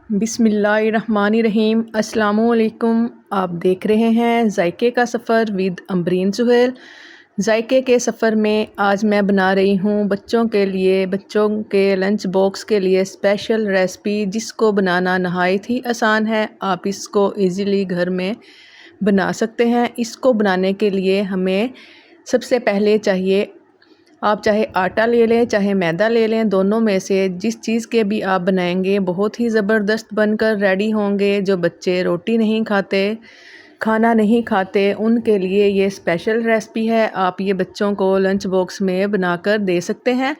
बिस्मिल्लाहिर्रहमानिर्रहीम। अस्सलामुअलैकुम। आप देख रहे हैं जायके का सफ़र विद अम्बरीन सुहेल। जायके के सफ़र में आज मैं बना रही हूँ बच्चों के लंच बॉक्स के लिए स्पेशल रेसिपी, जिसको बनाना नहायत ही आसान है। आप इसको इजीली घर में बना सकते हैं। इसको बनाने के लिए हमें सबसे पहले चाहिए, आप चाहे आटा ले लें चाहे मैदा ले लें, दोनों में से जिस चीज़ के भी आप बनाएंगे बहुत ही ज़बरदस्त बनकर रेडी होंगे। जो बच्चे रोटी नहीं खाते, खाना नहीं खाते, उनके लिए ये स्पेशल रेसिपी है। आप ये बच्चों को लंच बॉक्स में बनाकर दे सकते हैं।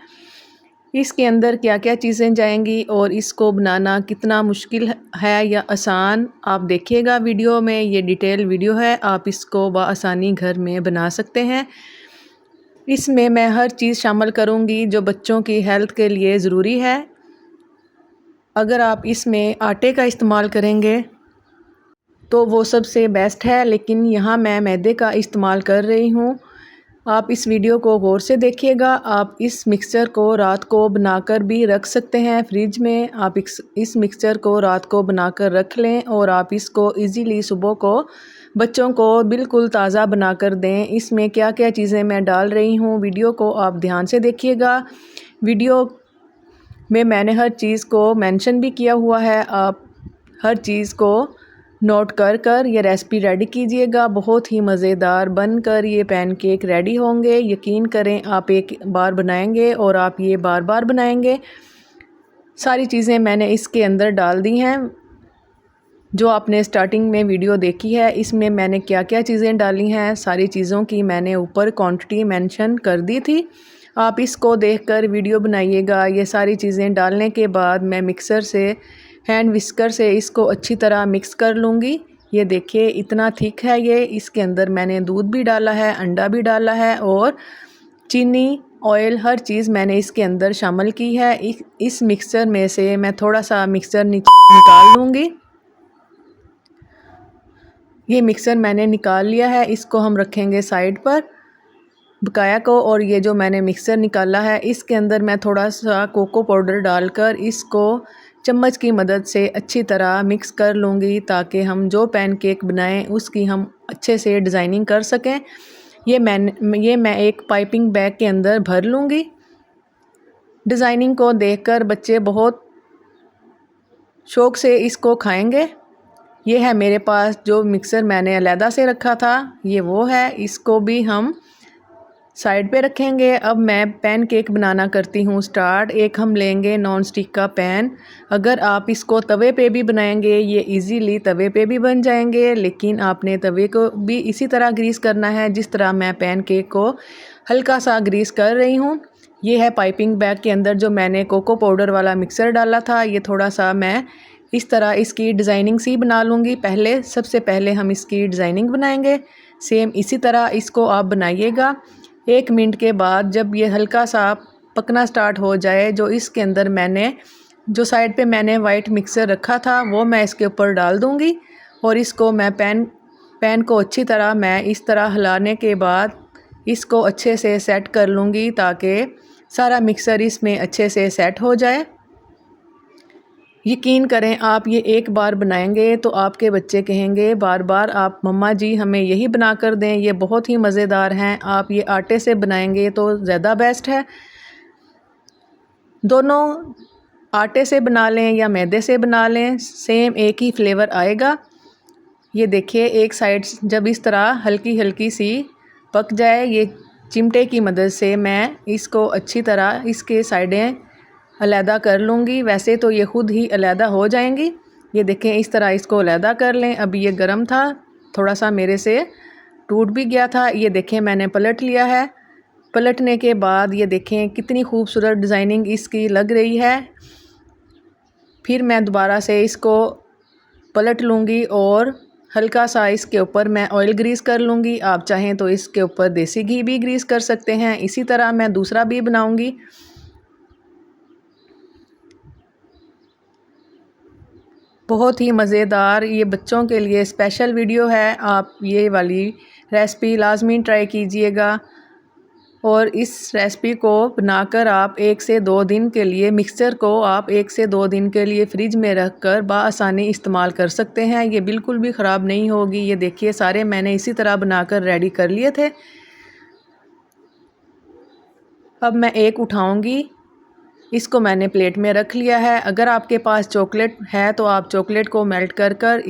इसके अंदर क्या क्या चीज़ें जाएंगी और इसको बनाना कितना मुश्किल है या आसान, आप देखिएगा वीडियो में। ये डिटेल वीडियो है, आप इसको बआसानी घर में बना सकते हैं। इसमें मैं हर चीज़ शामिल करूंगी जो बच्चों की हेल्थ के लिए ज़रूरी है। अगर आप इसमें आटे का इस्तेमाल करेंगे तो वो सबसे बेस्ट है, लेकिन यहाँ मैं मैदे का इस्तेमाल कर रही हूँ। आप इस वीडियो को गौर से देखिएगा। आप इस मिक्सचर को रात को बनाकर भी रख सकते हैं फ्रिज में। आप इस मिक्सचर को रात को बनाकर रख लें और आप इसको इजीली सुबह को बच्चों को बिल्कुल ताज़ा बनाकर दें। इसमें क्या क्या चीज़ें मैं डाल रही हूँ, वीडियो को आप ध्यान से देखिएगा। वीडियो में मैंने हर चीज़ को मेंशन भी किया हुआ है। आप हर चीज़ को नोट कर ये रेसिपी रेडी कीजिएगा। बहुत ही मज़ेदार बनकर ये पैनकेक रेडी होंगे। यकीन करें, आप एक बार बनाएंगे और आप ये बार बार बनाएंगे। सारी चीज़ें मैंने इसके अंदर डाल दी हैं जो आपने स्टार्टिंग में वीडियो देखी है। इसमें मैंने क्या क्या चीज़ें डाली हैं, सारी चीज़ों की मैंने ऊपर क्वांटिटी मेंशन कर दी थी। आप इसको देखकर वीडियो बनाइएगा। ये सारी चीज़ें डालने के बाद मैं मिक्सर से, हैंड विस्कर से इसको अच्छी तरह मिक्स कर लूँगी। ये देखिए इतना थिक है ये। इसके अंदर मैंने दूध भी डाला है, अंडा भी डाला है और चीनी, ऑयल, हर चीज़ मैंने इसके अंदर शामिल की है। इस मिक्सचर में से मैं थोड़ा सा मिक्सचर निकाल लूँगी। ये मिक्सर मैंने निकाल लिया है, इसको हम रखेंगे साइड पर बकाया को। और ये जो मैंने मिक्सर निकाला है, इसके अंदर मैं थोड़ा सा कोको पाउडर डालकर इसको चम्मच की मदद से अच्छी तरह मिक्स कर लूँगी, ताकि हम जो पैनकेक बनाएं उसकी हम अच्छे से डिज़ाइनिंग कर सकें। ये मैं एक पाइपिंग बैग के अंदर भर लूँगी। डिज़ाइनिंग को देखकर बच्चे बहुत शौक़ से इसको खाएंगे। ये है मेरे पास जो मिक्सर मैंने अलहदा से रखा था, ये वो है। इसको भी हम साइड पे रखेंगे। अब मैं पैन केक बनाना करती हूँ स्टार्ट। एक हम लेंगे नॉन स्टिक का पैन। अगर आप इसको तवे पे भी बनाएंगे, ये इजीली तवे पे भी बन जाएंगे, लेकिन आपने तवे को भी इसी तरह ग्रीस करना है जिस तरह मैं पैन केक को हल्का सा ग्रीस कर रही हूँ। ये है पाइपिंग बैग के अंदर जो मैंने कोको पाउडर वाला मिक्सर डाला था। ये थोड़ा सा मैं इस तरह इसकी डिज़ाइनिंग सी बना लूँगी। सबसे पहले हम इसकी डिज़ाइनिंग बनाएंगे। सेम इसी तरह इसको आप बनाइएगा। 1 मिनट के बाद जब ये हल्का सा पकना स्टार्ट हो जाए, जो इसके अंदर मैंने जो साइड पे मैंने वाइट मिक्सर रखा था वो मैं इसके ऊपर डाल दूँगी। और इसको मैं पैन को अच्छी तरह मैं इस तरह हिलाने के बाद इसको अच्छे से सेट कर लूँगी, ताकि सारा मिक्सर इसमें अच्छे से सेट हो जाए। यकीन करें, आप ये एक बार बनाएंगे तो आपके बच्चे कहेंगे बार बार आप मम्मा जी हमें यही बना कर दें। ये बहुत ही मज़ेदार हैं। आप ये आटे से बनाएंगे तो ज़्यादा बेस्ट है। दोनों आटे से बना लें या मैदे से बना लें, सेम एक ही फ्लेवर आएगा। ये देखिए एक साइड जब इस तरह हल्की हल्की सी पक जाए, ये चिमटे की मदद से मैं इसको अच्छी तरह इसके साइडें अलहदा कर लूँगी। वैसे तो ये ख़ुद ही अलहदा हो जाएंगी। ये देखें इस तरह इसको अलहदा कर लें। अभी ये गर्म था, थोड़ा सा मेरे से टूट भी गया था। ये देखें मैंने पलट लिया है। पलटने के बाद ये देखें कितनी खूबसूरत डिज़ाइनिंग इसकी लग रही है। फिर मैं दोबारा से इसको पलट लूँगी और हल्का सा इसके ऊपर मैं ऑयल ग्रीस कर लूँगी। आप चाहें तो इसके ऊपर देसी घी भी ग्रीस कर सकते हैं। इसी तरह मैं दूसरा भी बनाऊँगी। बहुत ही मज़ेदार, ये बच्चों के लिए स्पेशल वीडियो है। आप ये वाली रेसिपी लाजमी ट्राई कीजिएगा और इस रेसिपी को बनाकर आप 1 से 2 दिन के लिए मिक्सचर को आप 1 से 2 दिन के लिए फ्रिज में रख कर बआसानी इस्तेमाल कर सकते हैं। ये बिल्कुल भी ख़राब नहीं होगी। ये देखिए सारे मैंने इसी तरह बनाकर रेडी कर लिए थे। अब मैं एक उठाऊंगी, इसको मैंने प्लेट में रख लिया है। अगर आपके पास चॉकलेट है तो आप चॉकलेट को मेल्ट कर कर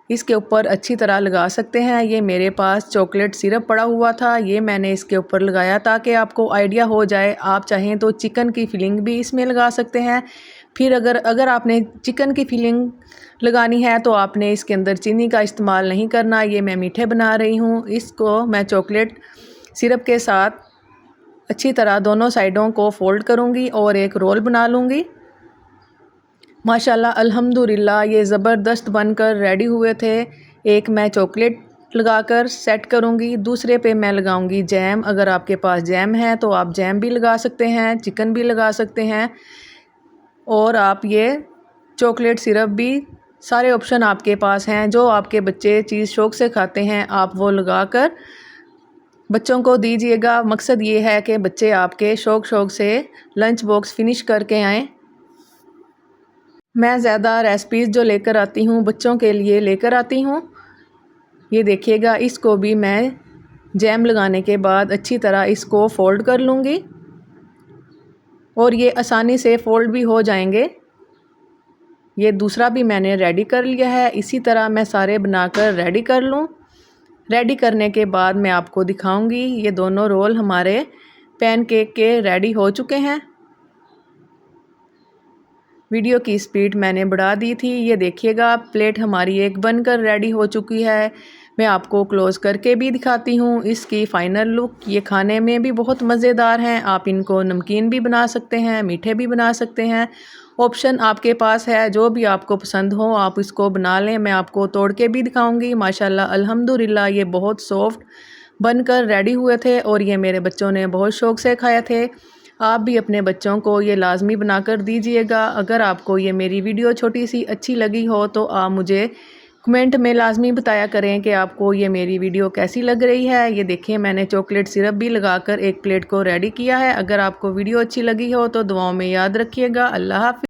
इसके ऊपर अच्छी तरह लगा सकते हैं। ये मेरे पास चॉकलेट सिरप पड़ा हुआ था, ये मैंने इसके ऊपर लगाया ताकि आपको आइडिया हो जाए। आप चाहें तो चिकन की फिलिंग भी इसमें लगा सकते हैं। फिर अगर आपने चिकन की फिलिंग लगानी है तो आपने इसके अंदर चीनी का इस्तेमाल नहीं करना। ये मैं मीठे बना रही हूँ। इसको मैं चॉकलेट सिरप के साथ अच्छी तरह दोनों साइडों को फोल्ड करूँगी और एक रोल बना लूँगी। माशाल्लाह अल्हम्दुलिल्लाह ये ज़बरदस्त बनकर रेडी हुए थे। एक मैं चॉकलेट लगाकर सेट करूँगी, दूसरे पे मैं लगाऊँगी जैम। अगर आपके पास जैम है तो आप जैम भी लगा सकते हैं, चिकन भी लगा सकते हैं। और आप ये चॉकलेट सिरप भी, सारे ऑप्शन आपके पास हैं। जो आपके बच्चे चीज़ शौक़ से खाते हैं आप वो लगाकर बच्चों को दीजिएगा। मकसद ये है कि बच्चे आपके शौक़ से लंच बॉक्स फिनिश करके आएँ। मैं ज़्यादा रेसिपीज़ जो लेकर आती हूँ बच्चों के लिए लेकर आती हूँ। ये देखिएगा, इसको भी मैं जैम लगाने के बाद अच्छी तरह इसको फ़ोल्ड कर लूँगी और ये आसानी से फ़ोल्ड भी हो जाएंगे। ये दूसरा भी मैंने रेडी कर लिया है। इसी तरह मैं सारे बनाकर रेडी कर लूँ। रेडी करने के बाद मैं आपको दिखाऊंगी। ये दोनों रोल हमारे पैनकेक के रेडी हो चुके हैं। वीडियो की स्पीड मैंने बढ़ा दी थी। ये देखिएगा प्लेट हमारी एक बनकर रेडी हो चुकी है। मैं आपको क्लोज़ करके भी दिखाती हूँ इसकी फ़ाइनल लुक। ये खाने में भी बहुत मज़ेदार हैं। आप इनको नमकीन भी बना सकते हैं, मीठे भी बना सकते हैं। ऑप्शन आपके पास है, जो भी आपको पसंद हो आप इसको बना लें। मैं आपको तोड़ के भी दिखाऊंगी। माशाल्लाह अल्हम्दुलिल्लाह ये बहुत सॉफ्ट बनकर रेडी हुए थे और ये मेरे बच्चों ने बहुत शौक़ से खाए थे। आप भी अपने बच्चों को ये लाजमी बनाकर दीजिएगा। अगर आपको ये मेरी वीडियो छोटी सी अच्छी लगी हो तो आप मुझे कमेंट में लाजमी बताया करें कि आपको ये मेरी वीडियो कैसी लग रही है। ये देखिए मैंने चॉकलेट सिरप भी लगाकर एक प्लेट को रेडी किया है। अगर आपको वीडियो अच्छी लगी हो तो दुआओं में याद रखिएगा। अल्लाह हाफ़िज़।